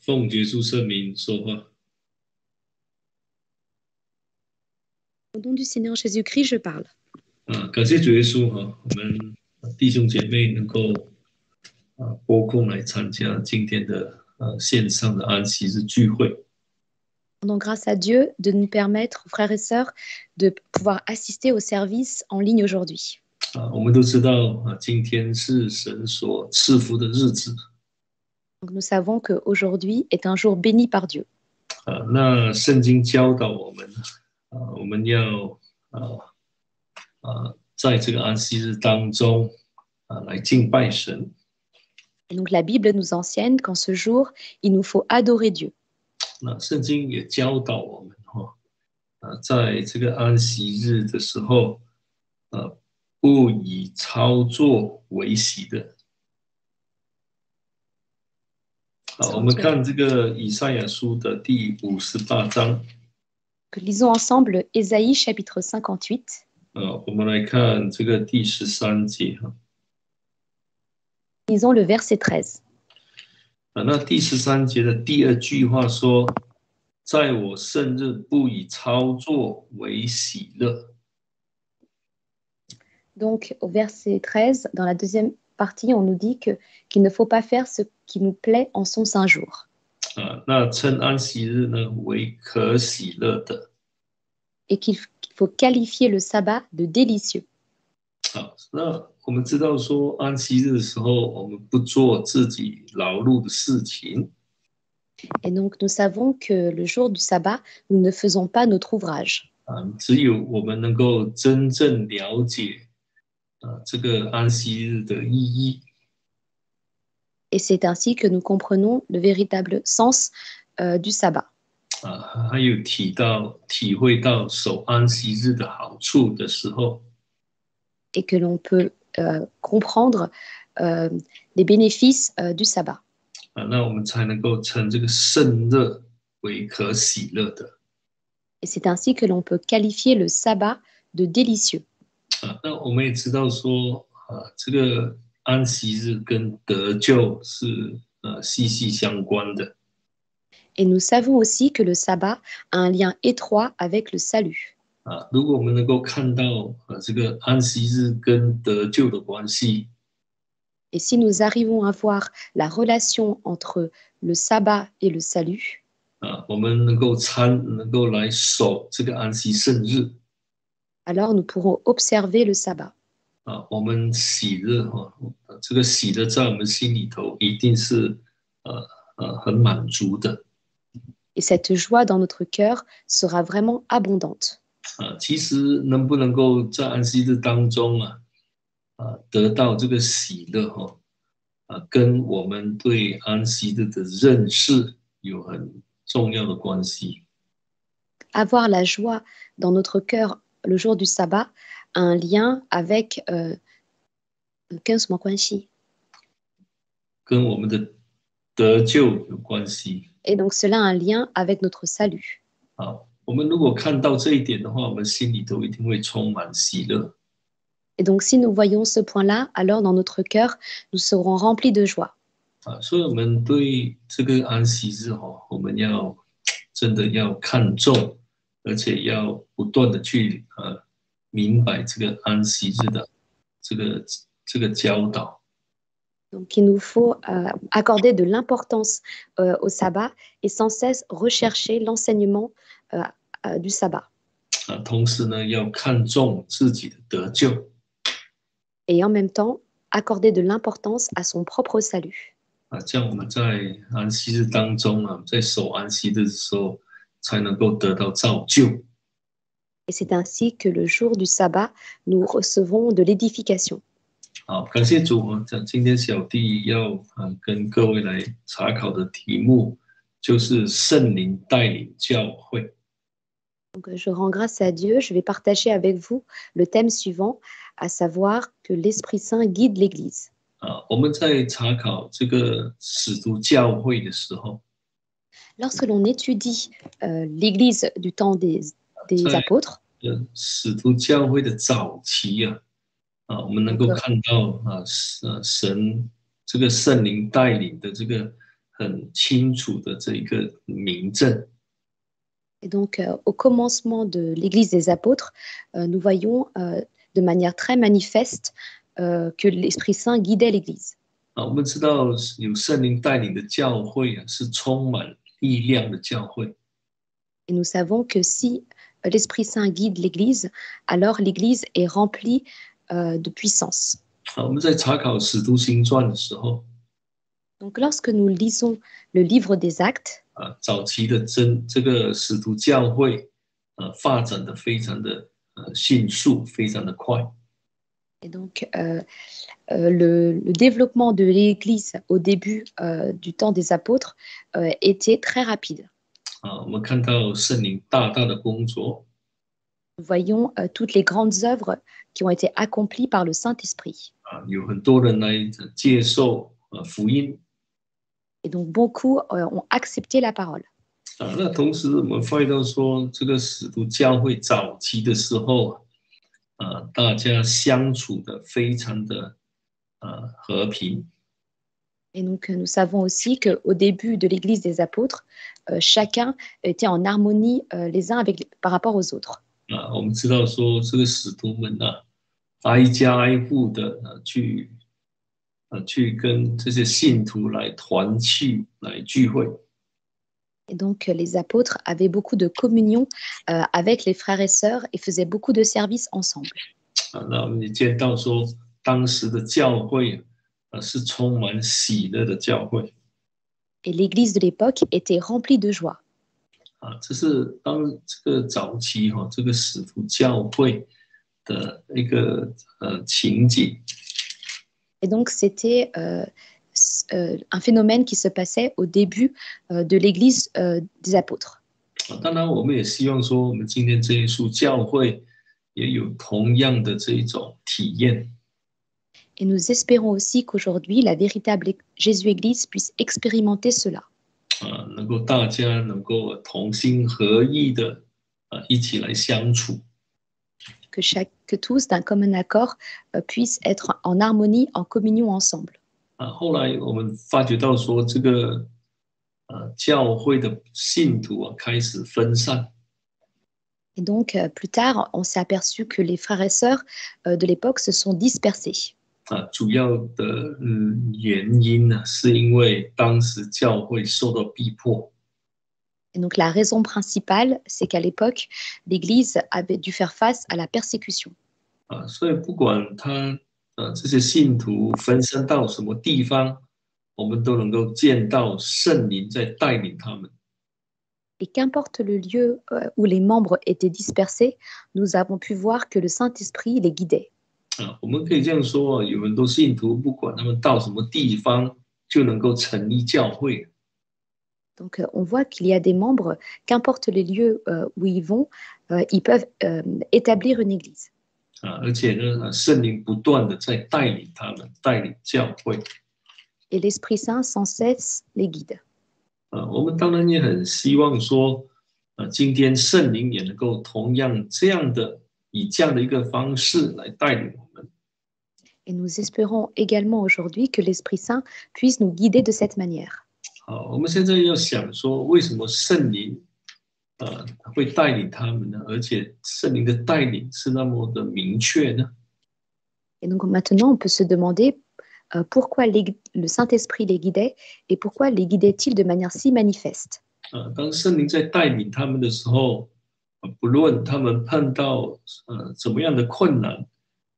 奉耶稣圣名说话。Au nom du Seigneur Jésus-Christ, je parle. 感谢主耶稣我们弟兄姐妹能够拨空来参加今天的线上的安息日聚会。Rendons grâce à Dieu de nous permettre, frères et sœurs, de pouvoir assister au service en ligne aujourd'hui. 我们都知道今天是神所赐福的日子。Donc, nous savons qu'aujourd'hui est un jour béni par Dieu. 那圣经教导我们我们要在这个安息日当中来敬拜神。Et donc la Bible nous enseigne qu'en ce jour, il nous faut adorer Dieu. 那圣经也教导我们在这个安息日的时候不以操作为喜的。我们看这个以赛亚书的第58章。Lisons ensemble Ésaïe chapitre 58. 我们来看这个第13节。Lisons le verset 13. 那第13节的第二句话说：“在我圣日不以操作为喜乐。” Donc au verset 13, dans la deuxième partie, on nous dit qu'il ne faut pas faire ce qui nous plaît en son saint jour. 那称安息日呢为可喜乐的。Et qu'il faut qualifier le sabbat de délicieux. 那我们知道说安息日的时候，我们不做自己劳碌的事情。Et donc nous savons que le jour du sabbat, nous ne faisons pas notre ouvrage. 只有我们能够真正了解这个安息日的意义。Et c'est ainsi que nous comprenons le véritable sens du sabbat. 还有体会到守安息日的好处的时候。Et que l'on peut comprendre les bénéfices du sabbat. 那我们才能够称这个圣日为可喜乐的。Et c'est ainsi que l'on peut qualifier le sabbat de délicieux. 那我们也知道说这个安息日跟得救是息息相关的。Et nous savons aussi que le sabbat a un lien étroit avec le salut. 如果我们能够看到这个安息日跟得救的关系。Et si nous arrivons à voir la relation entre le sabbat et le salut, 我们能够来守这个安息圣日。alors nous pourrons observer le sabbat. 我们喜乐这个喜乐在我们心里头一定是很满足的。Et cette joie dans notre cœur sera vraiment abondante. 其实能不能够在安息日当中得到这个喜乐跟我们对安息日的认识有很重要的关系。Avoir la joie dans notre cœur le jour du sabbat a un lien avec 跟什么关系？跟我们的得救有关系。Et donc cela a un lien avec notre salut. 我们如果看到这一点的话，我们心里头一定会充满喜乐。Et donc si nous voyons ce point-là, alors dans notre cœur, nous serons remplis de joie. 所以我们对这个安息日我们要真的要看重，而且要不断的去明白这个安息日的这个教导。Donc il nous faut accorder de l'importance au sabbat et sans cesse rechercher l'enseignement du sabbat. 同时呢，要看重自己的得救。Et en même temps, accorder de l'importance à son propre salut. 这样我们在安息日当中在守安息日的时候，才能够得到造就。Et c'est ainsi que le jour du sabbat, nous recevons de l'édification. 好，感谢主今天小弟要跟各位来查考的题目就是圣灵带领教会。Donc, je rends grâce à Dieu. Je vais partager avec vous le thème suivant, à savoir que l'Esprit Saint guide l'Église. 我们在查考这个使徒教会的时候， Lorsque l'on étudie l'Église du temps des apôtres, 使徒教会的早期我们能够看到神这个圣灵带领的这个很清楚的这一个明证。Et donc, au commencement de l'Église des apôtres, nous voyons de manière très manifeste que l'Esprit Saint guidait l'Église. 我们知道有圣灵带领的教会是充满力量的教会。Et nous savons que si l'Esprit Saint guide l'Église, alors l'Église est remplie de puissance. 我们在查考使徒行传的时候， Donc, lorsque nous lisons le livre des Actes, 早期的这个使徒教会发展的非常的迅速，非常的快。 et donc le développement de l'Église au début du temps des apôtres était très rapide. 我们看到圣灵大大的工作， Nous voyons toutes les grandes œuvres qui ont été accomplies par le Saint-Esprit. 有很多人来接受福音。 Et donc beaucoup ont accepté la parole. 那同时我们发现到说，这个使徒教会早期的时候，大家相处的非常的和平。 Et donc nous savons aussi qu'au début de l'Église des apôtres, chacun était en harmonie les uns par rapport aux autres. 我们知道说，这个使徒们挨家挨户的去跟这些信徒来团聚、来聚会。 Et donc les apôtres avaient beaucoup de communion avec les frères et sœurs et faisaient beaucoup de services ensemble. 那我们也见到说，当时的教会是充满喜乐的教会。 Et l'Église de l'époque était remplie de joie. 这是当这个早期这个使徒教会的一个情景。 Et donc c'était un phénomène qui se passait au début de l'Église des apôtres. 当然，我们也希望说，我们今天这一束教会也有同样的这一种体验。 Et nous espérons aussi qu'aujourd'hui, la véritable Jésus-Église puisse expérimenter cela. 能够大家能够同心合意的一起来相处。 Que tous, d'un commun accord, puissent être en harmonie, en communion ensemble. 后来我们发觉到说，这个教会的信徒开始分散。 Et donc, plus tard, on s'est aperçu que les frères et sœurs de l'époque se sont dispersés. 主要的原因呢，是因为当时教会受到逼迫。 Et donc, la raison principale, c'est qu'à l'époque, l'Église avait dû faire face à la persécution. 所以不管这些信徒分散到什么地方，我们都能够见到圣灵在带领他们。 Et qu'importe le lieu où les membres étaient dispersés, nous avons pu voir que le Saint-Esprit les guidait. 我们可以这样说，有很多信徒不管他们到什么地方，就能够成立教会。 Donc, on voit qu'il y a des membres, qu'importe les lieux où ils vont, ils peuvent établir une église. 而且呢，圣灵不断的在带领他们，带领教会。 Et l'Esprit Saint sans cesse les guide. 我们当然也很希望说，今天圣灵也能够同样以这样的一个方式来带领我们。 Et nous espérons également aujourd'hui que l'Esprit Saint puisse nous guider de cette manière. 我们现在要想说，为什么圣灵会带领他们呢？而且圣灵的带领是那么的明确呢？ Et donc maintenant, on peut se demander pourquoi le Saint-Esprit les guidait et pourquoi les guidait-il de manière si manifeste. 当圣灵在带领他们的时候，不论他们碰到怎么样的困难，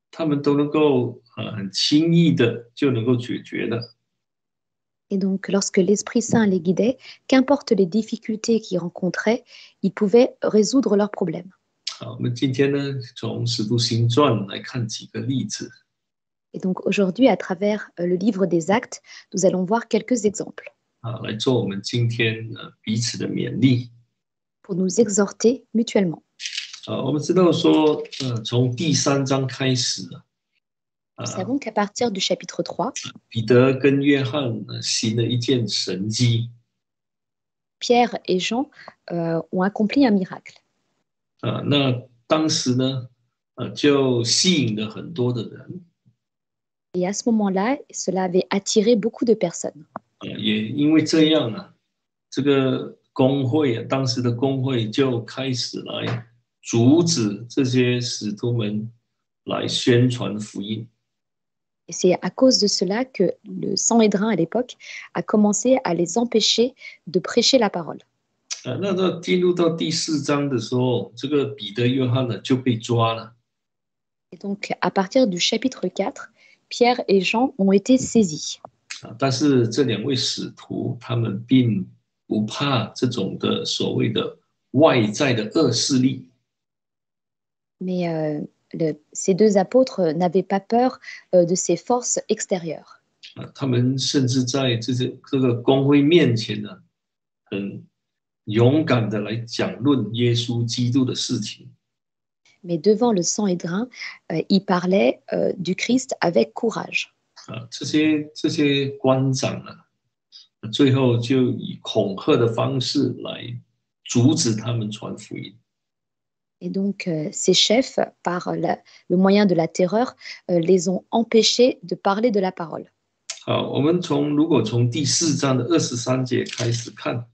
他们都能够很轻易的就能够解决的。 Et donc, lorsque l'Esprit Saint les guidait, qu'importe les difficultés qu'ils rencontraient, ils pouvaient résoudre leurs problèmes. 我们今天呢，从使徒行传来看几个例子。 Et donc, aujourd'hui, à travers le livre des Actes, nous allons voir quelques exemples 来做我们今天彼此的勉励。 pour nous exhorter mutuellement. 我们知道说，从第3章开始 Nous savons qu'à partir du chapitre 3, 彼得跟约翰行了一件神迹。 Pierre et Jean ont accompli un miracle. 那当时呢，就吸引了很多的人。 Et à ce moment-là, cela avait attiré beaucoup de personnes. 也因为这样啊，这个公会啊，当时的公会就开始来阻止这些使徒们来宣传福音。Et c'est à cause de cela que le Sanhédrin à l'époque a commencé à les empêcher de prêcher la parole. 那到进入到第4章的时候，这个彼得、约翰呢就被抓了。Et donc, à partir du chapitre 4, Pierre et Jean ont été saisis. 但是这2位使徒，他们并不怕这种的所谓的外在的恶势力。Mais ces deux apôtres n'avaient pas peur de ces forces extérieures. 他们甚至在这个公会面前呢，很勇敢的来讲论耶稣基督的事情。Mais devant le Sanhédrin, ils parlaient du Christ avec courage. 这些官长啊，最后就以恐吓的方式来阻止他们传福音。Et donc, ces chefs, par le moyen de la terreur, les ont empêchés de parler de la parole. 好，我们如果从第4章的23节开始看，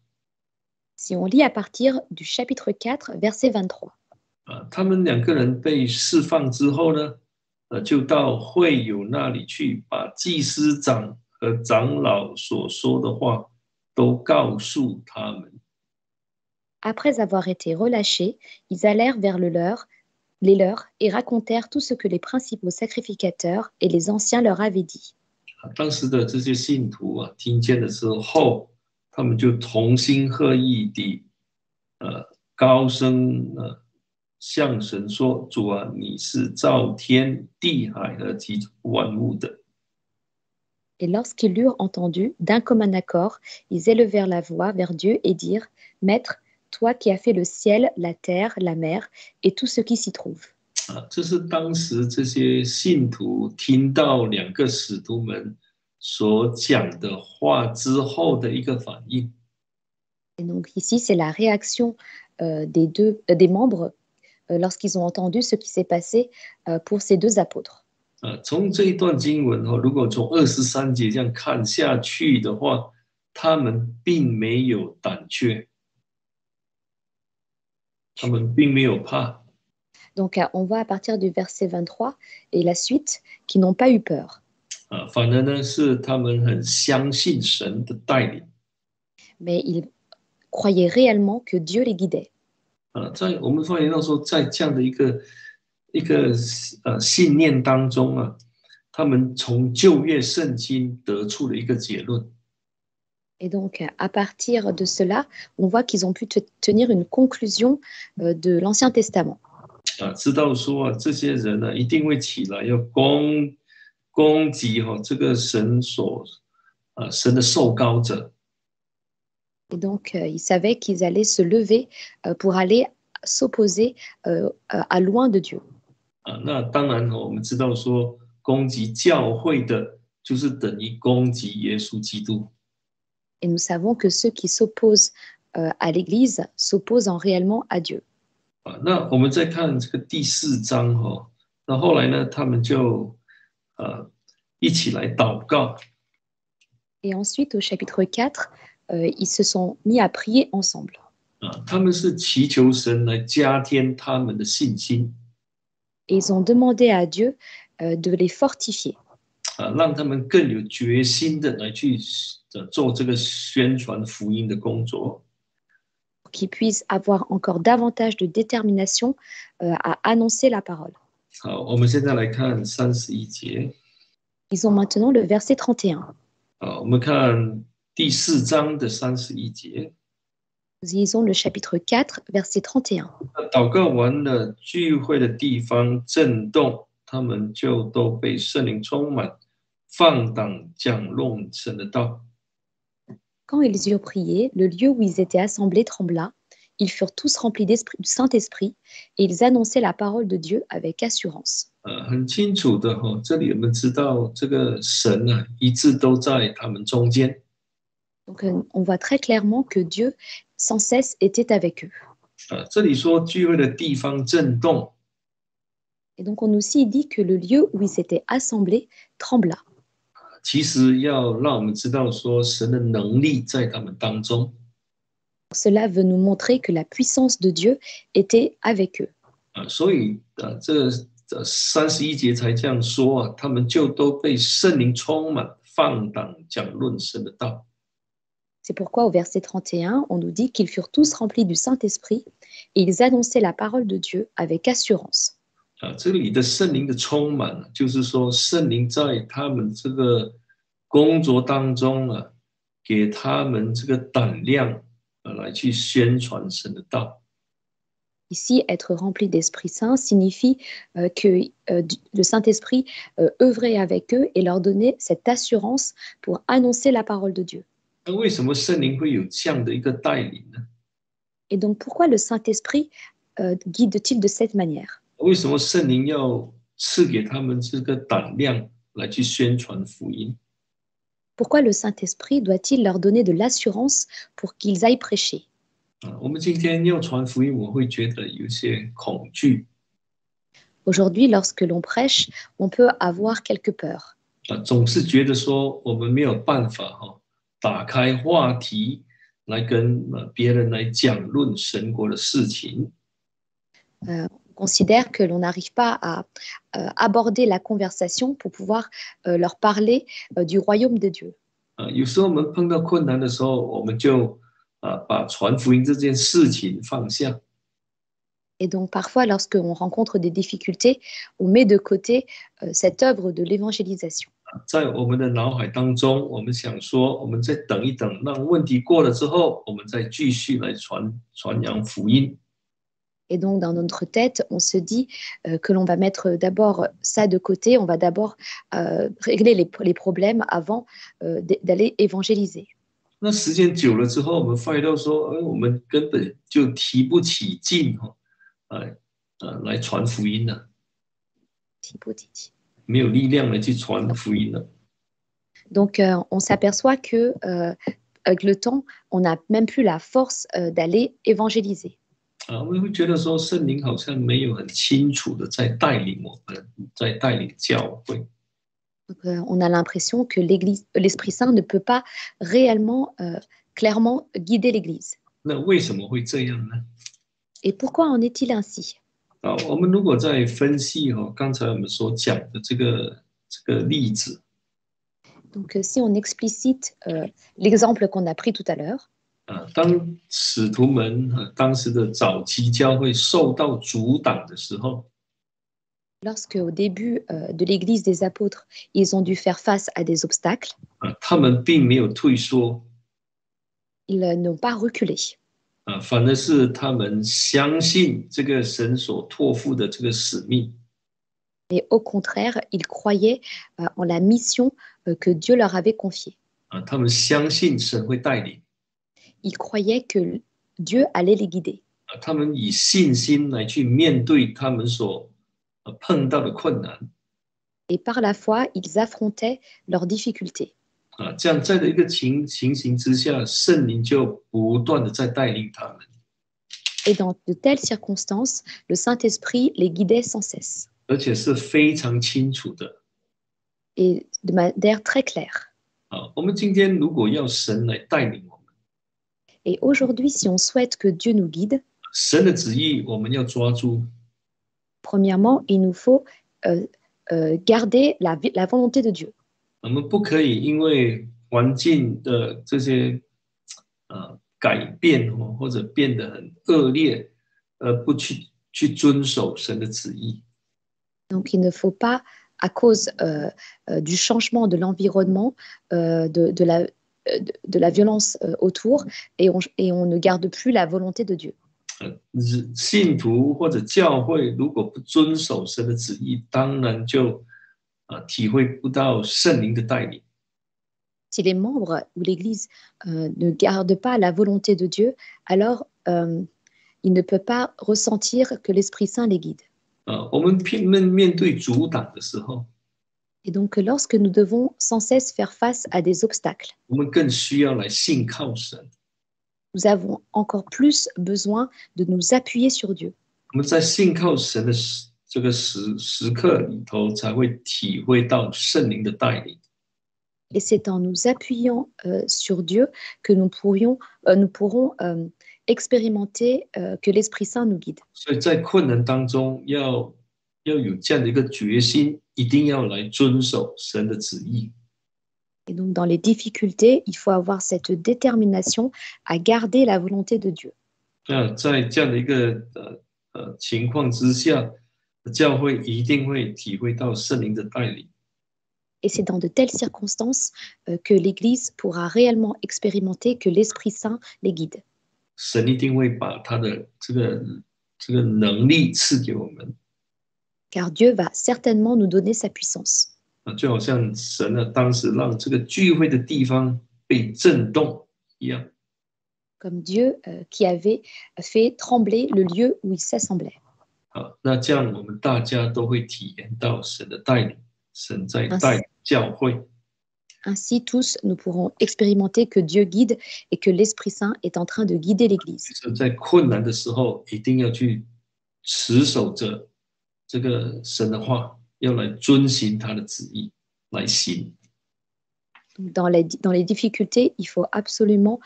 Si on lit à partir du chapitre 4, verset 23. 他们2个人被释放之后呢，就到会友那里去，把祭司长和长老所说的话都告诉他们。Après avoir été relâchés, ils allèrent vers les leurs et racontèrent tout ce que les principaux sacrificateurs et les anciens leur avaient dit. 当时的这些信徒啊，听见的时候，他们就同心合意地，高声向神说：“主啊，你是造天地海和其万物的。” Et lorsqu'ils l'eurent entendu, d'un commun accord, ils élevèrent la voix vers Dieu et dirent, Maître, toi qui as fait le ciel, la terre, la mer et tout ce qui s'y trouve. 这是当时这些信徒听到2个使徒们所讲的话之后的一个反应。 Et donc ici, c'est la réaction des membres lorsqu'ils ont entendu ce qui s'est passé pour ces deux apôtres. 从这一段经文如果从23节这样看下去的话，他们并没有胆怯，他们并没有怕。 Donc on voit à partir du verset 23 et la suite qui n'ont pas eu peur. 反而呢是他们很相信神的带领。 Mais ils croyaient réellement que Dieu les guidait. 在我们发现到说，在这样的一个信念当中啊，他们从旧约圣经得出了一个结论。 Et donc, à partir de cela, on voit qu'ils ont pu tenir une conclusion de l'Ancien Testament. 知道说这些人呢一定会起来要攻击这个神的受膏者。 Et donc, ils savaient qu'ils allaient se lever pour aller s'opposer à loin de Dieu. 那当然我们知道说攻击教会的，就是等于攻击耶稣基督。 Et nous savons que ceux qui s'opposent à l'Église s'opposent réellement à Dieu. 那我们再看这个第4章那后来呢，他们就一起来祷告。 Et ensuite, au chapitre 4, ils se sont mis à prier ensemble. 他们是祈求神来加添他们的信心。 Et ils ont demandé à Dieu de les fortifier. 让他们更有决心的来去做这个宣传福音的工作。 Pour qu'ils puissent avoir encore davantage de détermination à annoncer la parole. 好，我们现在来看31节。 Ils ont maintenant le verset 31. 我们看第4章的31节。 Nous lisons le chapitre 4, verset 31. 祷告完了，聚会的地方震动，他们就都被圣灵充满，放胆讲论神的道。 Quand ils eurent prié, le lieu où ils étaient assemblés trembla. Ils furent tous remplis du Saint-Esprit et ils annonçaient la parole de Dieu avec assurance. 很清楚的这里我们知道这个神一直都在他们中间。 Donc on voit très clairement que Dieu sans cesse était avec eux. 这里说聚会的地方震动。 Et donc on aussi dit que le lieu où ils s'étaient assemblés trembla. 其实要让我们知道说神的能力在他们当中。Cela veut nous montrer que la puissance de Dieu était avec eux. 所以这31节才这样说啊，他们就都被圣灵充满，放胆讲论神的道。C'est pourquoi au verset 31, on nous dit qu'ils furent tous remplis du Saint-Esprit et ils annonçaient la parole de Dieu avec assurance. 这里的圣灵的充满，就是说圣灵在他们这个工作当中啊，给他们这个胆量来去宣传神的道。Ici, être rempli d'Esprit Saint signifie que le Saint-Esprit œuvrait avec eux et leur donnait cette assurance pour annoncer la parole de Dieu. 那为什么圣灵会有这样的一个带领呢？ Et donc, pourquoi le Saint-Esprit guide-t-il de cette manière? 为什么圣灵要赐给他们这个胆量来去宣传福音？ Pourquoi le Saint-Esprit doit-il leur donner de l'assurance pour qu'ils aillent prêcher? 我们今天要传福音，我会觉得有些恐惧。 Aujourd'hui, lorsque l'on prêche, on peut avoir quelques peurs. 总是觉得说我们没有办法打开话题来跟别人来讲论神国的事情。 On considère que l'on n'arrive pas à aborder la conversation pour pouvoir leur parler du royaume de Dieu. 有时候我们碰到困难的时候，我们就把传福音这件事情放下。 Et donc parfois, lorsqu'on rencontre des difficultés, on met de côté cette œuvre de l'évangélisation. 在我们的脑海当中，我们想说，我们再等一等，让问题过了之后，我们再继续来传扬福音。 Et donc dans notre tête, on se dit que l'on va mettre d'abord ça de côté, on va d'abord régler les problèmes avant d'aller évangéliser. 那时间久了之后，我们发现到说，我们根本就提不起劲来传福音了，没有力量来去传福音了。 Donc on s'aperçoit que avec le temps, on n'a même plus la force d'aller évangéliser. 我们会觉得说，圣灵好像没有很清楚的在带领我们，在带领教会。 Donc, on a l'impression que l'Esprit Saint ne peut pas réellement, clairement guider l'Église. 那为什么会这样呢？ Et pourquoi en est-il ainsi? 我们如果在分析刚才我们所讲的这个例子， Donc, si on explicite l'exemple qu'on a pris tout à l'heure, 当使徒们当时的早期教会受到阻挡的时候， lorsque au début de l'Église des apôtres, ils ont dû faire face à des obstacles, 他们并没有退缩， ils n'ont pas reculé. 反而是他们相信这个神所托付的这个使命， Et au contraire, ils croyaient en la mission que Dieu leur avait confiée. 他们相信神会带领， Ils croyaient que Dieu allait les guider. 他们以信心来去面对他们所碰到的困难。 Et par la foi, ils affrontaient leurs difficultés. 这样在的一个情形之下，圣灵就不断的在带领他们。 Et dans de telles circonstances, le Saint-Esprit les guidait sans cesse. 而且是非常清楚的。 Et de manière très claire. 我们今天如果要神来带领我们， Et aujourd'hui, si on souhaite que Dieu nous guide, 神的旨意我们要抓住。 premièrement, il nous faut garder la volonté de Dieu. 我们不可以因为环境的这些改变或者变得很恶劣，不去遵守神的旨意。 Donc, il ne faut pas, à cause du changement de l'environnement, de la violence autour, et on ne garde plus la volonté de Dieu. 信徒或者教会如果不遵守神的旨意，当然就体会不到圣灵的带领。 Si les membres ou l'Église ne gardent pas la volonté de Dieu, alors il ne peut pas ressentir que l'Esprit Saint les guide. 我们面对阻挡的时候， Et donc, lorsque nous devons sans cesse faire face à des obstacles, 我们更需要来信靠神。 nous avons encore plus besoin de nous appuyer sur Dieu. 我们在信靠神的这个时刻里头，才会体会到圣灵的带领。Et c'est en nous appuyant sur Dieu que nous pourrons expérimenter que l'Esprit Saint nous guide. 所以在困难当中要有这样的一个决心，一定要来遵守神的旨意。Et donc, dans les difficultés, il faut avoir cette détermination à garder la volonté de Dieu. 那在这样的一个情况之下，教会一定会体会到圣灵的带领。Et c'est dans de telles circonstances que l'Église pourra réellement expérimenter que l'Esprit Saint les guide. 神一定会把他的这个能力赐给我们。Car Dieu va certainement nous donner sa puissance. 就好像神呢，当时让这个聚会的地方被震动一样。Comme Dieu qui avait fait trembler le lieu où ils s'assemblaient. 好，那这样我们大家都会体验到神的带领，神在带领教会。Ainsi, tous, nous pourrons expérimenter que Dieu guide et que l'Esprit Saint est en train de guider l'Église. 在困难的时候，一定要去持守着这个神的话，要来遵行他的旨意来行。Dans les difficultés, il faut absolument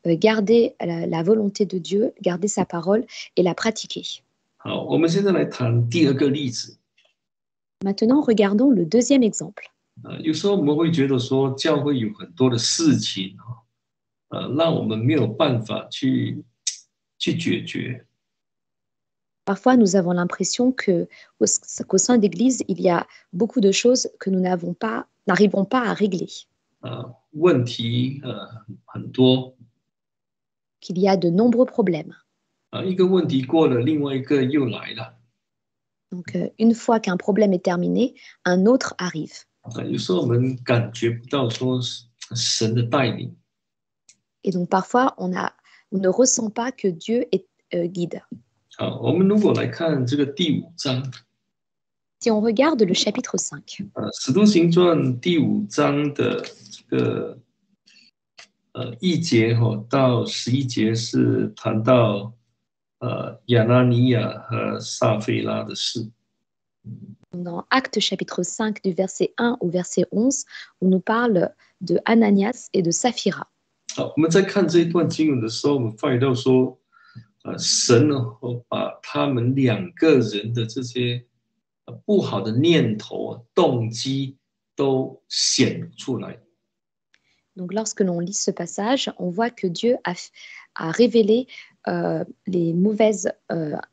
garder la volonté de Dieu, garder sa parole et la pratiquer. 好，我们现在来谈第二个例子。Maintenant, regardons le deuxième exemple. 有时候我们会觉得说，教会有很多的事情让我们没有办法去解决。Parfois, nous avons l'impression qu'au sein d'Église, il y a beaucoup de choses que nous n'arrivons pas à régler. 问题很多。Qu'il y a de nombreux problèmes. 一个问题过了，另外一个又来了。Donc, une fois qu'un problème est terminé, un autre arrive. 有时候我们感觉不到说神的带领。Et donc, parfois, on ne ressent pas que Dieu est guide. 好，我们如果来看这个第5章。Si on regarde le chapitre 5. 使徒行传第5章的这个1节到11节是谈到亚拿尼亚和撒非拉的事。Dans Actes chapitre 5 du verset 1 au verset 11, on nous parle de Ananias et de Saphira. 好，我们在看这一段经文的时候，我们发现到说，神呢，把他们2个人的这些不好的念头、动机都显出来。Donc, lorsque l'on lit ce passage, on voit que Dieu a révélé les mauvaises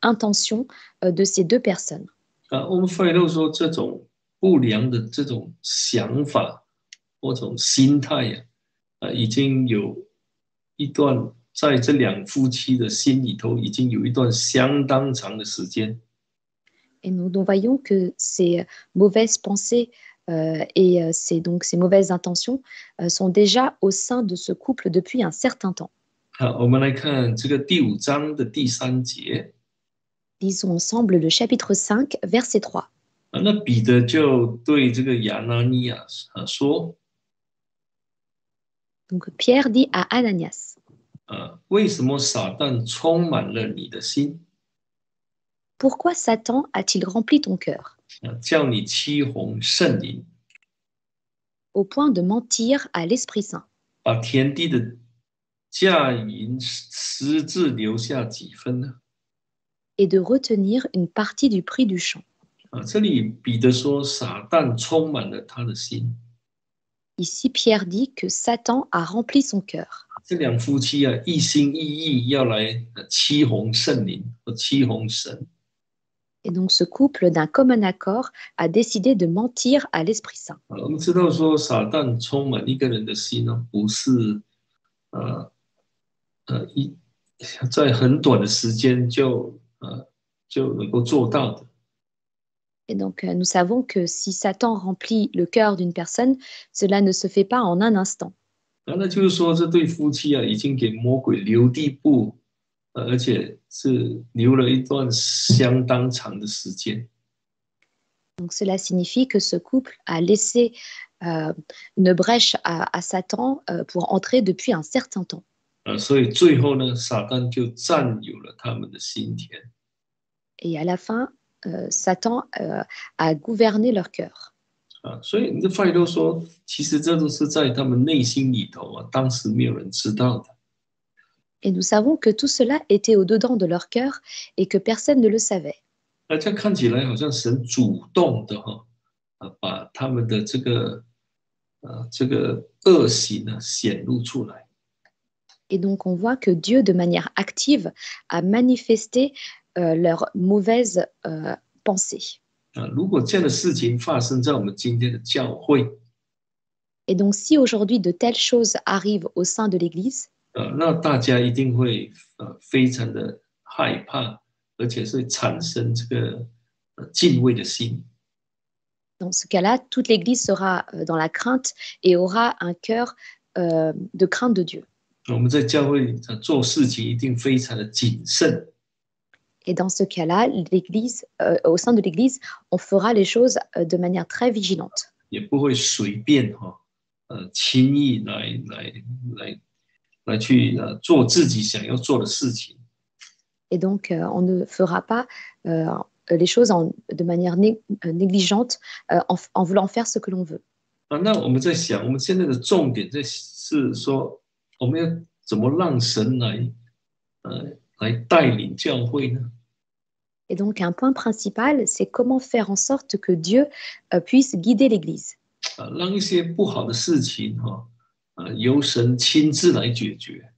intentions de ces 2 personnes. 我们发现到说，这种不良的这种想法或种心态已经有一段在这2夫妻的心里头已经有一段相当长的时间。Et nous voyons que ces mauvaises pensées et donc ces mauvaises intentions sont déjà au sein de ce couple depuis un certain temps. 好，我们来看这个第5章的第3节。Lisons ensemble le chapitre 5, verset 3. 那彼得就对这个亚拿尼亚说。Donc Pierre dit à Ananias. 为什么撒旦充满了你的心？ Pourquoi Satan a-t-il rempli ton cœur? 叫你欺哄圣灵。Au point de mentir à l'Esprit Saint. 把田地的价银私自留下几分呢？ Et de retenir une partie du prix du champ. 这里彼得说撒旦充满了他的心。 Ici, Pierre dit que Satan a rempli son cœur. 这2夫妻一心一意要来欺哄圣灵和欺哄神。 Et donc, ce couple, d'un commun accord, a décidé de mentir à l'Esprit Saint. 我们知道说撒旦充满一个人的心呢，不是在很短的时间就能够做到的。 Et donc, nous savons que si Satan remplit le cœur d'une personne, cela ne se fait pas en un instant. 那就是说，这对夫妻已经给魔鬼留地步，而且是留了一段相当长的时间。 Donc, cela signifie que ce couple a laissé une brèche à Satan pour entrer depuis un certain temps. 所以最后呢，撒旦就占有了他们的心田。 Et à la fin, Satan a gouverné leur cœur. 所以你的法语都说，其实这都是在他们内心里头当时没有人知道的。Et nous savons que tout cela était au-dedans de leur cœur et que personne ne le savait. 这样看起来好像神主动的把他们的这个恶行显露出来。Et donc, on voit que Dieu, de manière active, a manifesté leurs mauvaises pensées. 如果这样的事情发生在我们今天的教会， Et donc, si aujourd'hui de telles choses arrivent au sein de l'Église, 那大家一定会非常的害怕，而且是产生这个敬畏的心。dans ce cas-là, toute l'Église sera dans la crainte et aura un cœur de crainte de Dieu. 我们在教会做事情一定非常的谨慎。Et dans ce cas-là, l'Église, au sein de l'Église, on fera les choses de manière très vigilante. 也不会随便轻易来去做自己想要做的事情。Et donc, on ne fera pas les choses de manière négligente en voulant faire ce que l'on veut. 那我们在想，我们现在的重点是说，我们要怎么让神来带领教会呢？ Et donc, un point principal, c'est comment faire en sorte que Dieu puisse guider l'Église. 让一些不好的事情由神亲自来解决。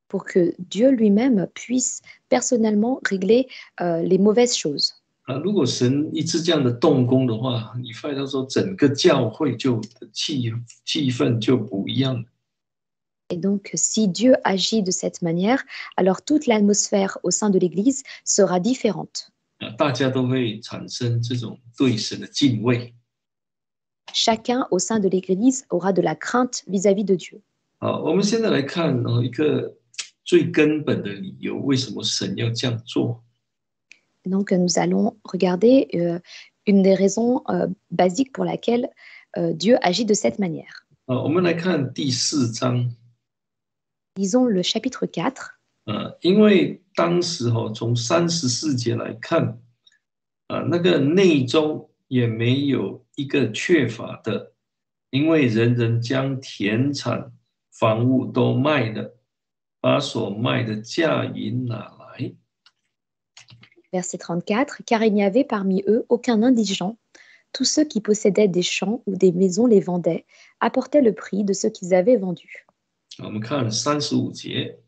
Pour que Dieu lui-même puisse personnellement régler les mauvaises choses. 如果神一直这样的动工的话，你发现说整个教会就气氛就不一样了。 Et donc, si Dieu agit de cette manière, alors toute l'atmosphère au sein de l'Église sera différente. 大家都会产生这种对神的敬畏。 Chacun au sein de l'Église aura de la crainte vis-à-vis de Dieu. 我们现在来看一个最根本的理由，为什么神要这样做？ Donc, nous allons regarder une des raisons basiques pour laquelle Dieu agit de cette manière. 我们来看第4章。 Lisons le chapitre 4. 因为当时从34节来看，那个内中也没有一个缺乏的，因为人人将田产房屋都卖了，把所卖的价银拿来。 Verset 34. Car il n'y avait parmi eux aucun indigent. Tous ceux qui possédaient des champs ou des maisons les vendaient, apportaient le prix de ce qu'ils avaient vendu. 我们看35节。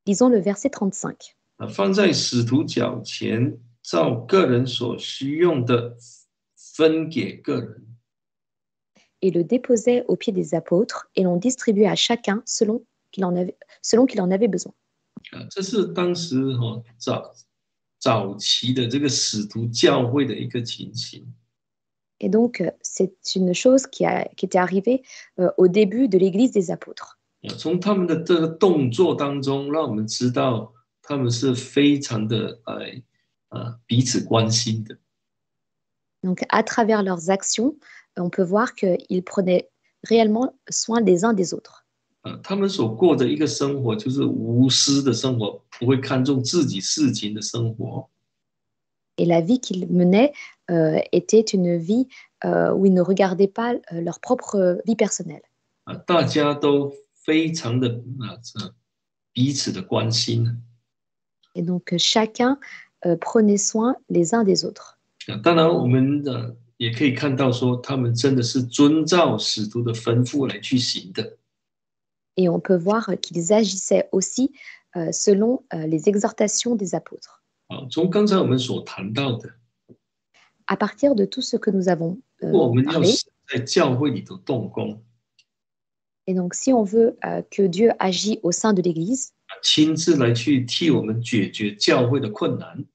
Lisons le verset 35. 放在使徒脚前，照个人所需用的分给个人。 Et le déposaient aux pieds des apôtres, et l'on distribuait à chacun selon qu'il en avait besoin. 这是当时早期的这个使徒教会的一个情形。 Et donc, c'est une chose qui était arrivée au début de l'Église des apôtres. 从他们的这个动作当中，让我们知道他们是非常的彼此关心的。 Donc, à travers leurs actions, on peut voir qu'ils prenaient réellement soin des uns des autres. 他们所过的一个生活就是无私的生活，不会看重自己事情的生活。 Et la vie qu'ils menaient était une vie où ils ne regardaient pas leur propre vie personnelle. 大家都非常的彼此的关心。 Et donc, chacun prenait soin les uns des autres. 当然，我们也可以看到说，他们真的是遵照使徒的吩咐来去行的。 Et on peut voir qu'ils agissaient aussi selon les exhortations des apôtres. 从刚才我们所谈到的， À partir de tout ce que nous avons 我们要 parlé, 在教会里头动工， et donc si on veut que Dieu agisse au sein de l'Église, 亲自来去替我们解决教会的困难，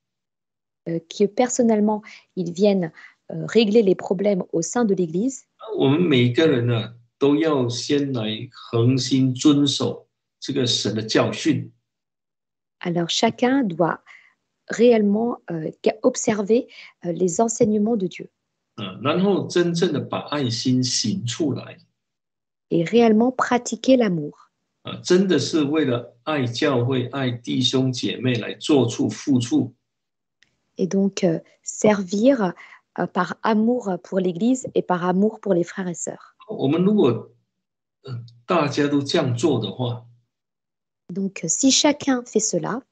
que personnellement, ils viennent régler les problèmes au sein de l'Église, 我们每一个人呢，都要先来恒心遵守这个神的教训。 alors chacun doit réellement observer les enseignements de Dieu 然后真正的把爱心行出来， et réellement pratiquer l'amour. 真的是为了爱教会、爱弟兄姐妹来做出付出。 Et donc servir par amour pour l'Église et par amour pour les frères et sœurs. 我们如果大家都这样做的话， Donc, si chacun fait cela,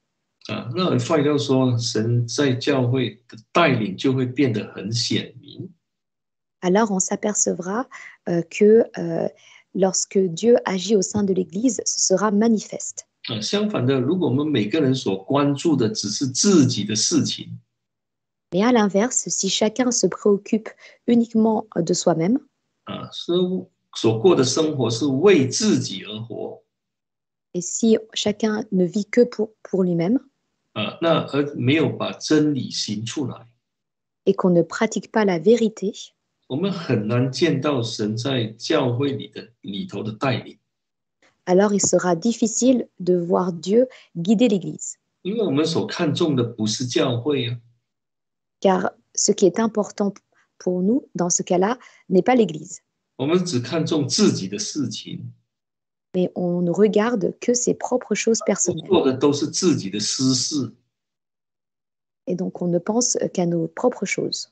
那换句话说，神在教会的带领就会变得很显明。 alors on s'apercevra que lorsque Dieu agit au sein de l'Église, ce sera manifeste. 相反的，如果我们每个人所关注的只是自己的事情， Mais à l'inverse, si chacun se préoccupe uniquement de soi-même, 是所过的生活是为自己而活， et si chacun ne vit que pour lui-même, 那而没有把真理行出来， et qu'on ne pratique pas la vérité, 我们很难见到神在教会里头的带领， alors il sera difficile de voir Dieu guider l'Église. 因为我们所看重的不是教会啊， Car ce qui est important pour nous, dans ce cas-là, n'est pas l'Église. 我们只看重自己的事情， Mais on ne regarde que ses propres choses personnelles. 做的都是自己的私事， Et donc on ne pense qu'à nos propres choses.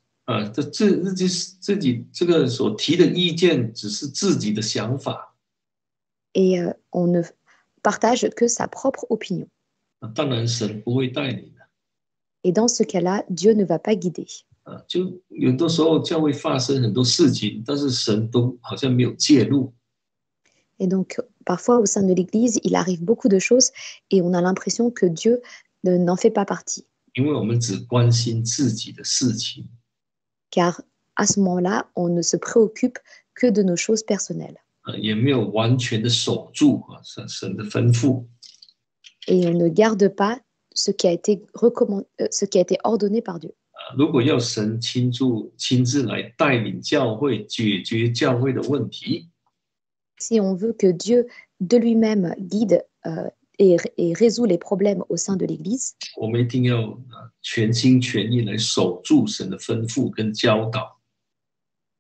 自己这个所提的意见只是自己的想法， Et on ne partage que sa propre opinion. 当然神不会带领的。 Et dans ce cas-là, Dieu ne va pas guider. 就有的时候教会发生很多事情，但是神都好像没有介入。 Et donc parfois au sein de l'Église, il arrive beaucoup de choses et on a l'impression que Dieu n'en fait pas partie. 因为我们只关心自己的事情， Car à ce moment-là, on ne se préoccupe que de nos choses personnelles. 也没有完全的守住神的吩咐。 Et on ne garde pas ce qui a été ordonné par Dieu. 如果要神亲自来带领教会，解决教会的问题， Si on veut que Dieu de lui-même guide et résout les problèmes au sein de l'Église, 我们一定要全心全意来守住神的吩咐跟教导。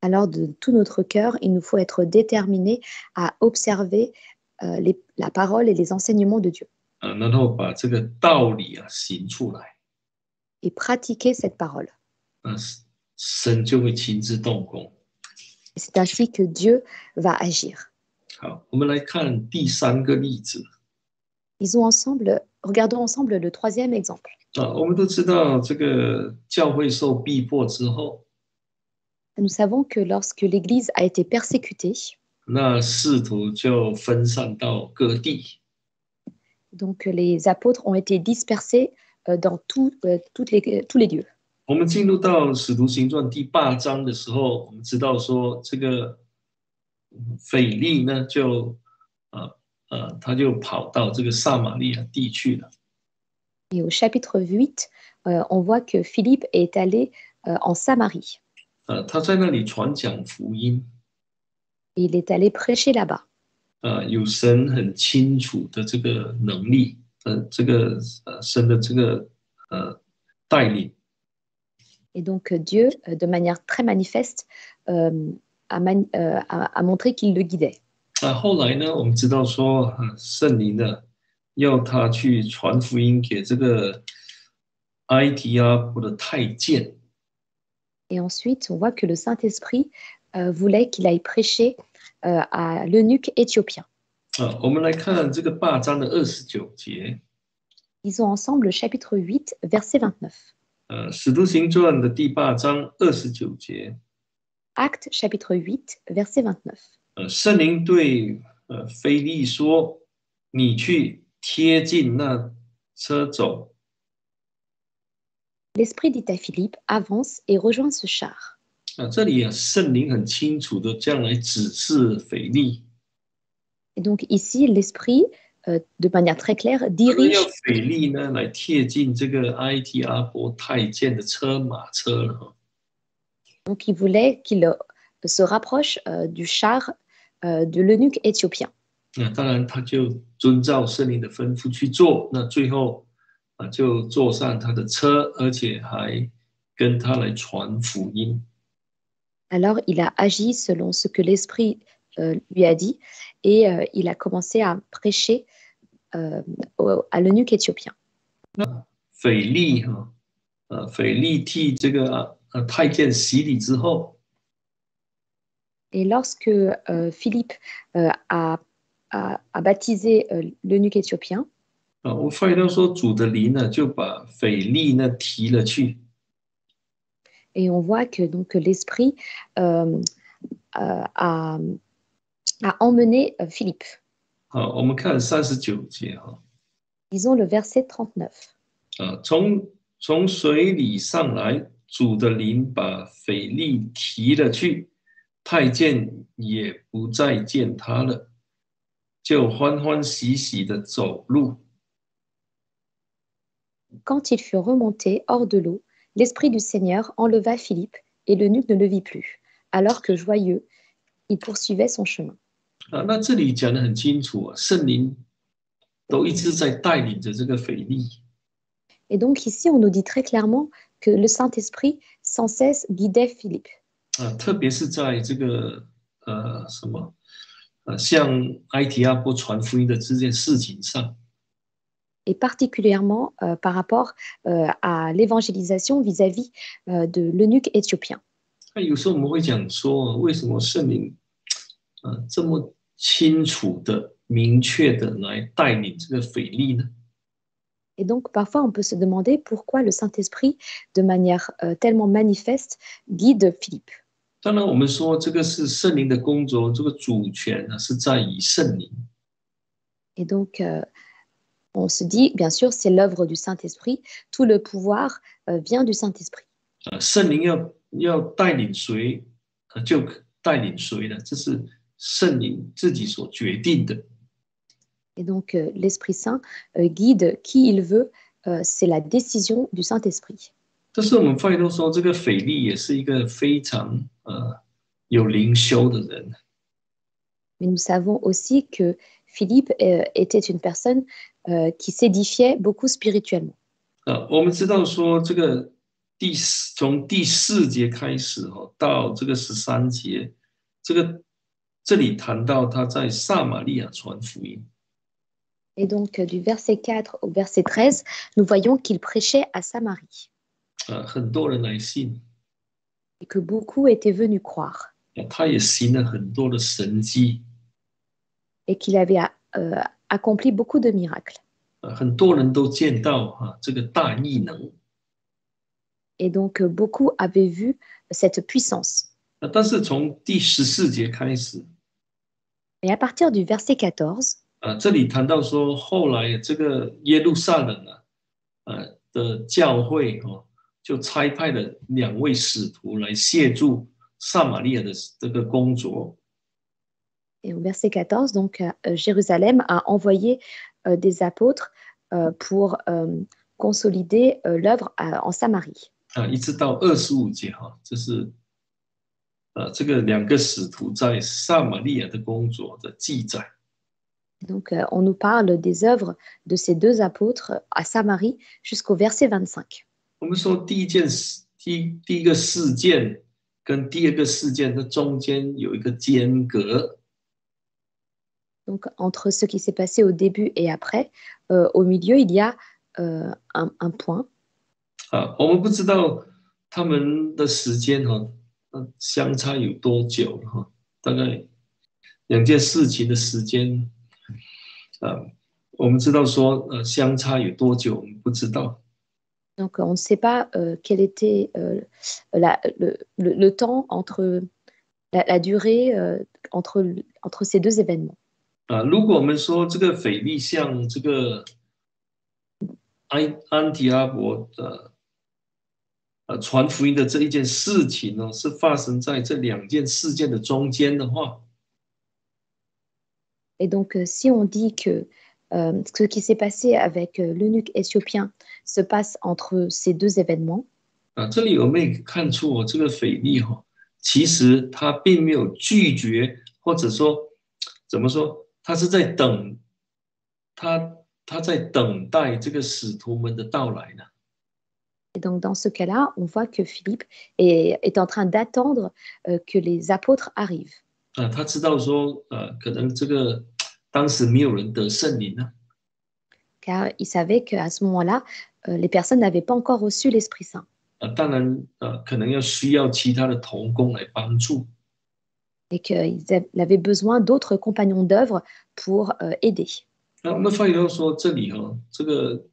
alors de tout notre cœur, il nous faut être déterminés à observer la parole et les enseignements de Dieu 然后把这个道理行出来， et pratiquer cette parole. 神就会亲自动工。 Et c'est ainsi que Dieu va agir. 好，我们来看第三个例子。 Regardons ensemble le troisième exemple. 我们都知道这个教会受逼迫之后， Nous savons que lorsque l'Église a été persécutée, 那使徒就分散到各地。 donc les apôtres ont été dispersés dans tous les lieux. 我们进入到《使徒行传》第8章的时候，我们知道说这个腓利呢，他就跑到这个撒玛利亚地去了。 Et au chapitre 8, on voit que Philippe est allé en Samarie. 他在那里传讲福音。 Et il est allé prêcher là-bas. 有神很清楚的这个能力，这个神的这个带领。 Et donc Dieu, de manière très manifeste, a montré qu'il le guidait. 后来呢，我们知道说，圣灵呢要他去传福音给这个埃提阿伯的太监。 Et ensuite, on voit que le Saint-Esprit voulait qu'il aille prêcher à l'eunuque éthiopien. 我们来看这个8章的29节。 Lisons ensemble le chapitre 8, verset 29. 使徒行传的第8章29节。 Actes chapitre 8, verset 29. 圣灵对腓利说：“你去贴近那车走。” L'Esprit dit à Philippe, avance et rejoins ce char. 这里圣灵很清楚的这样来指示腓利。 Et donc ici, l'Esprit, de manière très claire, dirige. 要腓利呢来贴近这个埃提阿伯太监的车马车了。 Donc il voulait qu'il se rapproche du char de l'eunuque éthiopien. 当然，他就遵照圣灵的吩咐去做。那最后就坐上他的车，而且还跟他来传福音。 Alors il a agi selon ce que l'Esprit lui a dit et il a commencé à prêcher à l'eunuque éthiopien. 腓利替这个太监洗礼之后， Et lorsque Philippe a baptisé l'eunuque éthiopien, 我发现到说主的灵呢就把腓力呢提了去， et on voit que donc l'esprit euh, a, a emmené Philippe. 我们看39节哈， Disons le verset 39. 从水里上来，主的灵把腓力提了去，太监也不再见他了，就欢欢喜喜的走路。 Quand il fut remonté hors de l'eau, l'esprit du Seigneur enleva Philippe et l'eunuque ne le vit plus, alors que joyeux, il poursuivait son chemin. 那这里讲得很清楚啊，圣灵都一直在带领着这个腓力。 Et donc ici, on nous dit très clairement que le Saint-Esprit sans cesse guidait Philippe. 特别是在这个什么向埃提阿波传福音的这件事情上， Et particulièrement par rapport à l'évangélisation vis-à-vis de l'eunuque éthiopien. 那有时候我们会讲说，为什么圣灵这么清楚的、明确的来带领这个腓力呢？ Et donc parfois, on peut se demander pourquoi le Saint-Esprit, de manière tellement manifeste, guide Philippe. 当然，我们说这个是圣灵的工作，这个主权呢是在于圣灵。 Et donc, on se dit, bien sûr, c'est l'œuvre du Saint-Esprit. Tout le pouvoir vient du Saint-Esprit. 圣灵要带领谁，就带领谁了，这是圣灵自己所决定的。 Et donc, l'Esprit Saint guide qui il veut. C'est la décision du Saint-Esprit. 但是我们发现到说，这个腓力也是一个非常有灵修的人。 Mais nous savons aussi que Philippe était une personne qui s'édifiait beaucoup spirituellement. 我们知道说，这个从第4节开始到这个13节，这里谈到他在撒玛利亚传福音。 Et donc, du verset 4 au verset 13, nous voyons qu'il prêchait à Samarie 很多人来信， et que beaucoup étaient venus croire 他也行了很多的神迹， et qu'il avait accompli beaucoup de miracles. 很多人都见到这个大异能。 Et donc, beaucoup avaient vu cette puissance. 但是从第14节开始， Et à partir du verset 14, 这里谈到说，后来这个耶路撒冷的教会就差派了2位使徒来协助撒玛利亚的这个工作。 et au verset 14, donc, Jérusalem a envoyé des apôtres pour consolider l'œuvre en Samarie. 一直到25节这是这个2个使徒在撒玛利亚的工作的记载。 Donc, on nous parle des œuvres de ces 2 apôtres à Samarie jusqu'au verset 25. 我们说第一个事件跟第2个事件的中间有一个间隔。 Donc, entre ce qui s'est passé au début et après, au milieu, il y a un point. 我们不知道他们的时间相差有多久了大概2件事情的时间，我们知道说相差有多久，我们不知道。 Donc, on ne sait pas quel était le temps entre la durée entre ces 2 événements. 如果我们说这个腓力像这个安提阿伯的传福音的这一件事情是发生在这2件事件的中间的话， Et donc, si on dit que ce qui s'est passé avec l'eunuque éthiopien se passe entre ces 2 événements, 这里我们也看出这个腓力其实他并没有拒绝，或者说怎么说，他是在等，他在等待这个使徒们的到来呢。 et donc dans ce cas-là, on voit que Philippe est en train d'attendre que les apôtres arrivent. 他知道说可能这个当时没有人得圣灵呢。 Car il savait qu'à ce moment-là, les personnes n'avaient pas encore reçu l'Esprit Saint. 当然可能需要其他的同工来帮助。et qu'il avait besoin d'autres compagnons d'œuvre pour aider. 那我们发现到说这里这个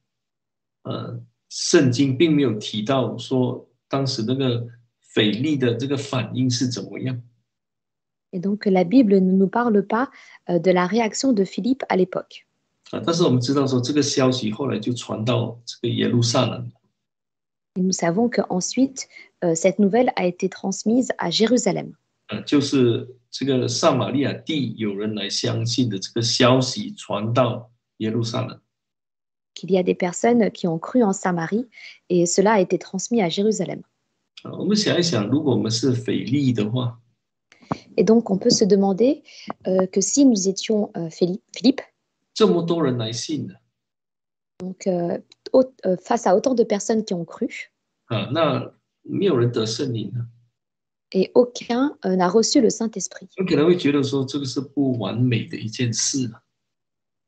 圣经并没有提到说当时那个腓力的这个反应是怎么样。Et donc la Bible ne nous parle pas de la réaction de Philippe à l'époque. 但是我们知道说这个消息后来就传到这个耶路撒冷。Et nous savons qu'ensuite, cette nouvelle a été transmise à Jérusalem. 就是这个撒玛利亚地有人来相信的这个消息传到耶路撒冷。Qu'il y a des personnes qui ont cru en Samarie et cela a été transmis à Jérusalem. 我们想一想，如果我们是腓力的话， Et donc on peut se demander que si nous étions Philippe, 这么多人来信的， donc face à autant de personnes qui ont cru, 那没有人得圣灵呢， et aucun n'a reçu le Saint-Esprit. 我可能会觉得说这个是不完美的一件事。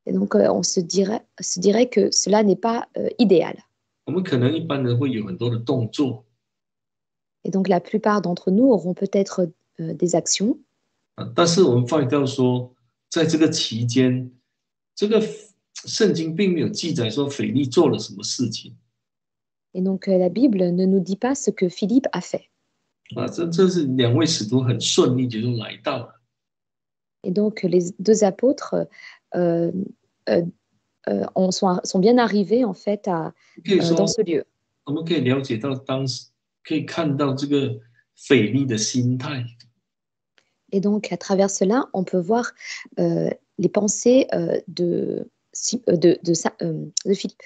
Et donc on se dirait que cela n'est pas idéal. 我们可能一般人会有很多的动作， Et donc la plupart d'entre nous auront peut-être des actions, 但是我们发现到说，在这个期间，这个圣经并没有记载说腓力做了什么事情。 et donc la Bible ne nous dit pas ce que Philippe a fait. 这是两位使徒很顺利就来到了。 Et donc les deux apôtres sont bien arrivés en fait dans ce lieu. 我们可以了解到当时可以看到这个腓力的心态。 Et donc à travers cela, on peut voir les pensées de Philippe.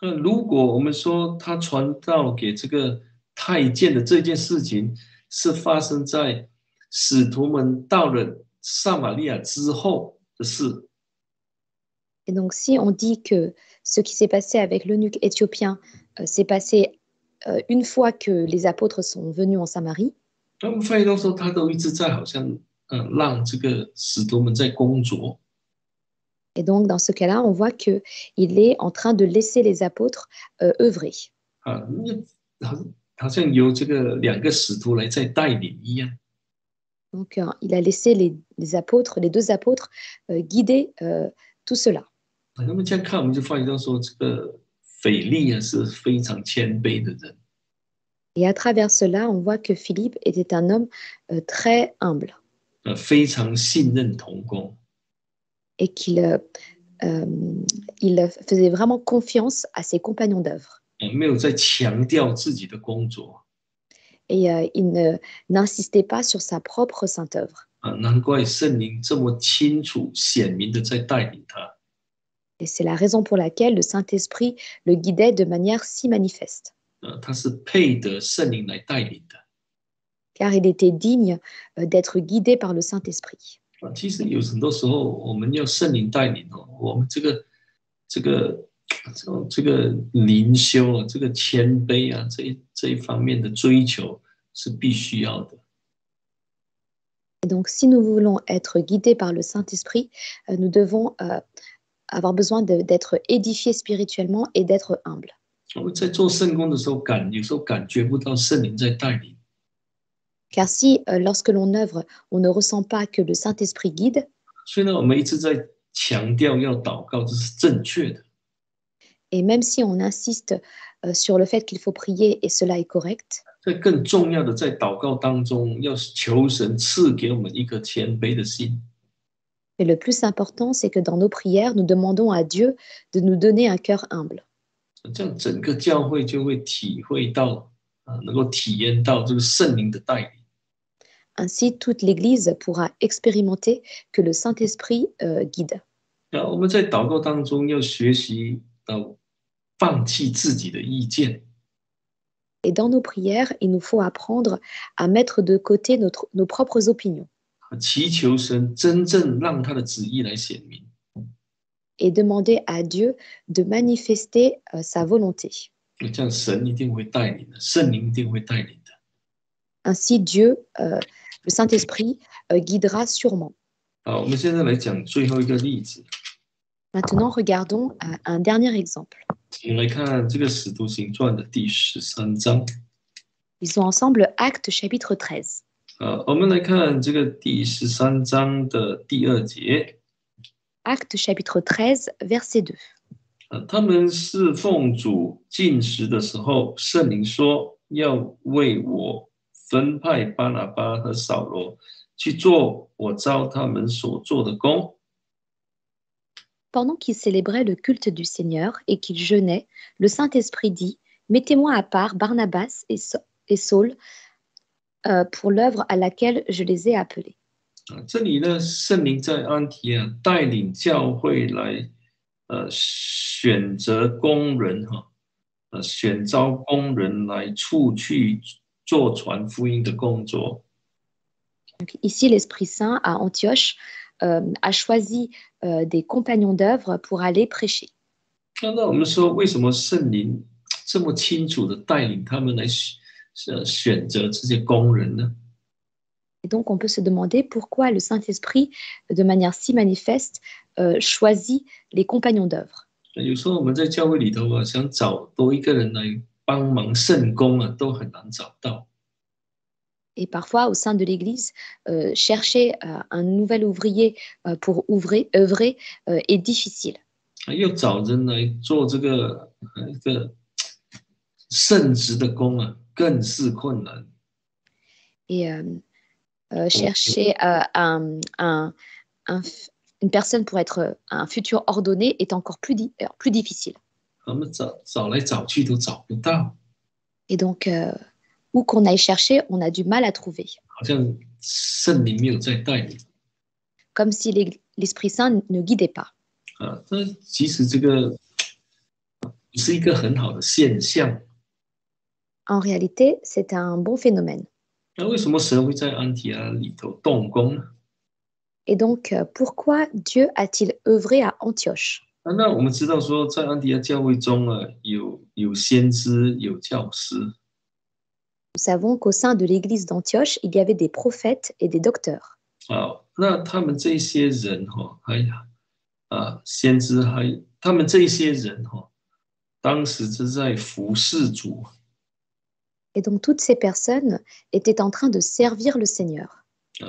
如果我们说他传道给这个太监的这件事情是发生在使徒们到了撒玛利亚之后的事， Et donc si on dit que ce qui s'est passé avec l'eunuque éthiopien s'est passé une fois que les apôtres sont venus en Samarie, 我们发现到说他都一直在好像让这个使徒们在工作。 et donc dans ce cas-là, on voit qu'il est en train de laisser les apôtres œuvrer. 好像由这个两个使徒来在带领一样。 Donc il a laissé les apôtres, les deux apôtres, guider tout cela. 那么这样看，我们就发现到说，这个腓力是非常谦卑的人。 Et à travers cela, on voit que Philippe était un homme très humble. 非常信任同工。 Et qu'il faisait vraiment confiance à ses compagnons d'œuvre. 没有在强调自己的工作。 Et il n'insistait pas sur sa propre sainte œuvre. 难怪圣灵这么清楚显明的在带领他。 Et c'est la raison pour laquelle le Saint-Esprit le guidait de manière si manifeste. 他是配得圣灵来带领的。 Car il était digne d'être guidé par le Saint-Esprit. 其实有很多时候，我们要圣灵带领我们这个灵修这个谦卑这一方面的追求是必须要的。 Et donc, si nous voulons être guidés par le Saint-Esprit, nous devons avoir besoin d'être édifiés spirituellement et d'être humbles. 我们在做圣工的时候，有时候感觉不到圣灵在带领。 Car si, lorsque l'on œuvre, on ne ressent pas que le Saint-Esprit guide, 所以呢，我们一直在强调要祷告，这是正确的。 et même si on insiste sur le fait qu'il faut prier et cela est correct, 在更重要的，在祷告当中，要求神赐给我们一颗谦卑的心。 mais le plus important, c'est que dans nos prières, nous demandons à Dieu de nous donner un cœur humble. 这样整个教会就会体会到，能够体验到这个圣灵的带领。 Ainsi, toute l'Église pourra expérimenter que le Saint-Esprit guide. 我们在祷告当中要学习到放弃自己的意见。 Et dans nos prières, il nous faut apprendre à mettre de côté nos propres opinions 祈求神真正让他的旨意来显明。 et demander à Dieu de manifester sa volonté. 这样神一定会带领的，圣灵一定会带领的。 Ainsi, Dieu, le Saint-Esprit, guidera sûrement. 好，我们现在来讲最后一个例子。 Maintenant, regardons un dernier exemple. 我们来看这个《使徒行传》的第13章。Lisons ensemble Actes chapitre 13. 我们来看这个第13章的第2节。Actes chapitre 13, verset 2. 他们侍奉主进食的时候，圣灵说要为我分派巴拿巴和扫罗去做我召他们所做的工。Pendant qu'ils célébraient le culte du Seigneur et qu'ils jeûnaient, le Saint-Esprit dit, mettez-moi à part Barnabas et Saul pour l'œuvre à laquelle je les ai appelés. 这里呢，圣灵在安提阿带领教会来选择工人选召工人来出去做传福音的工作。Donc, ici, l'Esprit Saint à Antioche a choisi des compagnons d'œuvre pour aller prêcher. 那我们说，为什么圣灵这么清楚的带领他们来选择这些工人呢？ Et donc, on peut se demander pourquoi le Saint-Esprit, de manière si manifeste, choisit les compagnons d'œuvre. 有时候我们在教会里头想找多一个人来帮忙圣工都很难找到。Et parfois, au sein de l'Église, chercher un nouvel ouvrier pour œuvrer est difficile. 又找人来做这个一个圣职的工更是困难。Et chercher une personne pour être un futur ordonné est encore plus difficile. 我们找来找去都找不到。 Et donc, où qu'on aille chercher, on a du mal à trouver. 好像圣灵没有在带领。 Comme si l'Esprit Saint ne guidait pas. 这其实这个是一个很好的现象。 En réalité, c'est un bon phénomène. 那为什么神会在安提阿里头动工呢？ Et donc, pourquoi Dieu a-t-il œuvré à Antioche? 那我们知道说，在安提阿教会中有先知，有教师。 Nous savons qu'au sein de l'église d'Antioche, il y avait des prophètes et des docteurs. 那他们这些人先知他们这些人当时是在服侍主。 Et donc, toutes ces personnes étaient en train de servir le Seigneur.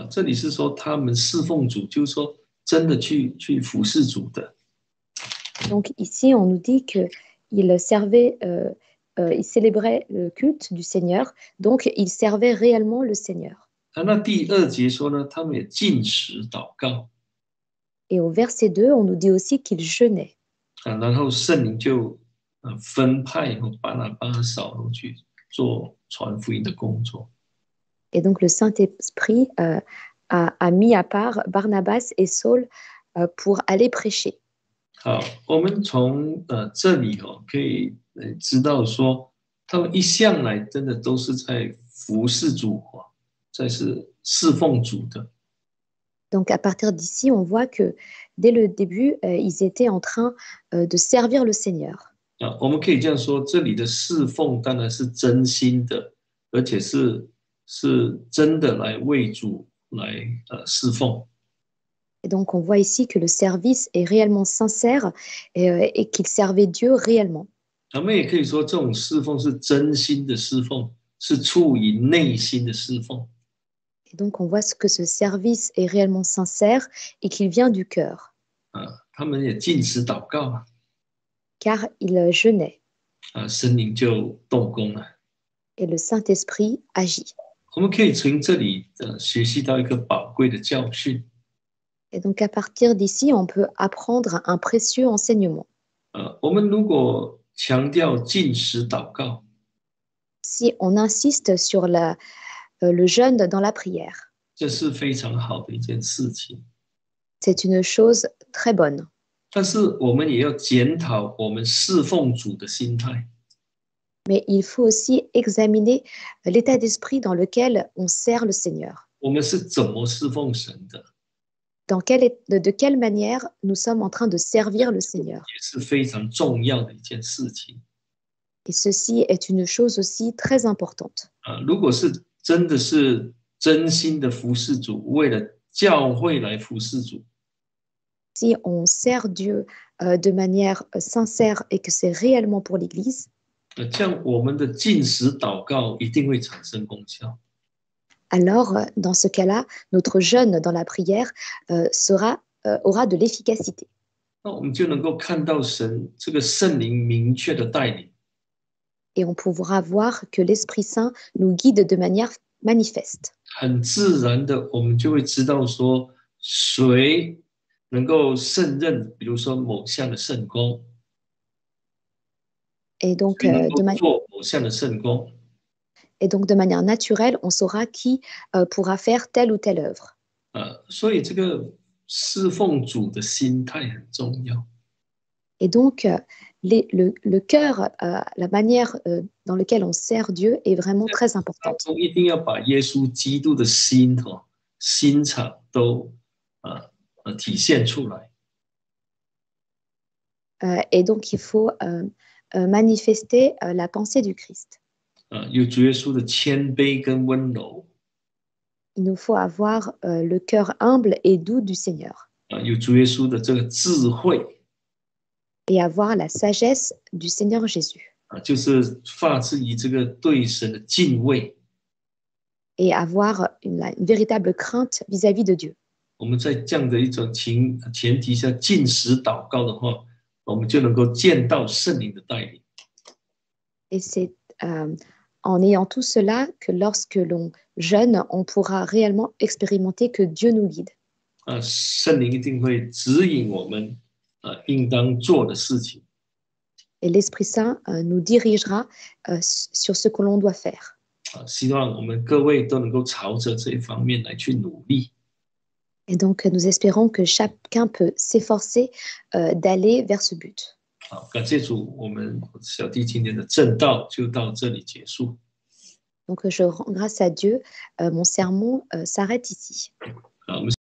这里是说他们侍奉主，就是说真的去服侍主的。 Donc ici, on nous dit qu'ils servaient, ils célébraient le culte du Seigneur, donc ils servaient réellement le Seigneur. 那第2节说呢，他们也禁食祷告。 Et au verset 2, on nous dit aussi qu'ils jeûnaient. 然后圣灵就分派巴拿巴和扫罗去做传福音的工作。 Et donc le Saint-Esprit a mis à part Barnabas et Saul pour aller prêcher. 好，我们从这里可以知道说，他们一向来真的都是在服侍主，在是侍奉主的。 Donc à partir d'ici, on voit que dès le début, ils étaient en train de servir le Seigneur. 我们可以这样说，这里的侍奉当然是真心的，而且是真的来为主来侍奉。 Et donc, on voit ici que le service est réellement sincère et qu'il servait Dieu réellement. 我们也可以说，这种侍奉是真心的侍奉，是出于内心的侍奉。 Et donc, on voit que ce service est réellement sincère et qu'il vient du cœur. 他们也禁食祷告Car ils jeûnaient. 圣灵就动工了。 Et le Saint-Esprit agit. 我们可以从这里学习到一个宝贵的教训。 Et donc, à partir d'ici, on peut apprendre un précieux enseignement. 我们如果强调禁食祷告， Si on insiste sur le jeûne dans la prière, 这是非常好的一件事情。 c'est une chose très bonne. 但是我们也要检讨我们侍奉主的心态。 Mais il faut aussi examiner l'état d'esprit dans lequel on sert le Seigneur. 我们是怎么侍奉神的？ De quelle manière nous sommes en train de servir le Seigneur. 也是非常重要的一件事情。 Et ceci est une chose aussi très importante. 如果是真的是真心的服侍主，为了教会来服侍主， si on sert Dieu de manière sincère et que c'est réellement pour l'Église, 这样我们的禁食祷告一定会产生功效。 alors dans ce cas-là, notre jeûne dans la prière aura de l'efficacité. 那我们就能够看到神这个圣灵明确的带领， Et on pourra voir que l'Esprit Saint nous guide de manière manifeste. 很自然的，我们就会知道说谁能够胜任，比如说某项的圣工， Et donc, 谁能够做某项的圣工。 de manière naturelle, on saura qui pourra faire telle ou telle œuvre. 所以这个侍奉主的心态很重要。 Et donc, le cœur, la manière dans laquelle on sert Dieu est vraiment très importante. 一定要把耶稣基督的心心肠都体现出来。 Et donc, il faut manifester la pensée du Christ. 有主耶稣的谦卑跟温柔， Il nous faut avoir le cœur humble et doux du Seigneur 有主耶稣的这个智慧， et avoir la sagesse du Seigneur Jésus 就是发自于这个对神的敬畏。 et avoir une véritable crainte vis-à-vis de Dieu. 我们在这样的一种前提下禁食祷告的话，我们就能够见到圣灵的带领。 Et c'est en ayant tout cela que lorsque l'on jeûne, on pourra réellement expérimenter que Dieu nous guide. 圣灵一定会指引我们应当做的事情。 Et l'Esprit Saint nous dirigera sur ce que l'on doit faire. 希望我们各位都能够朝着这一方面来去努力。 Et donc, nous espérons que chacun peut s'efforcer d'aller vers ce but. 好，感谢主，我们小弟今天的正道就到这里结束。 Donc, je rends grâce à Dieu. Mon sermon s'arrête ici. 好，我们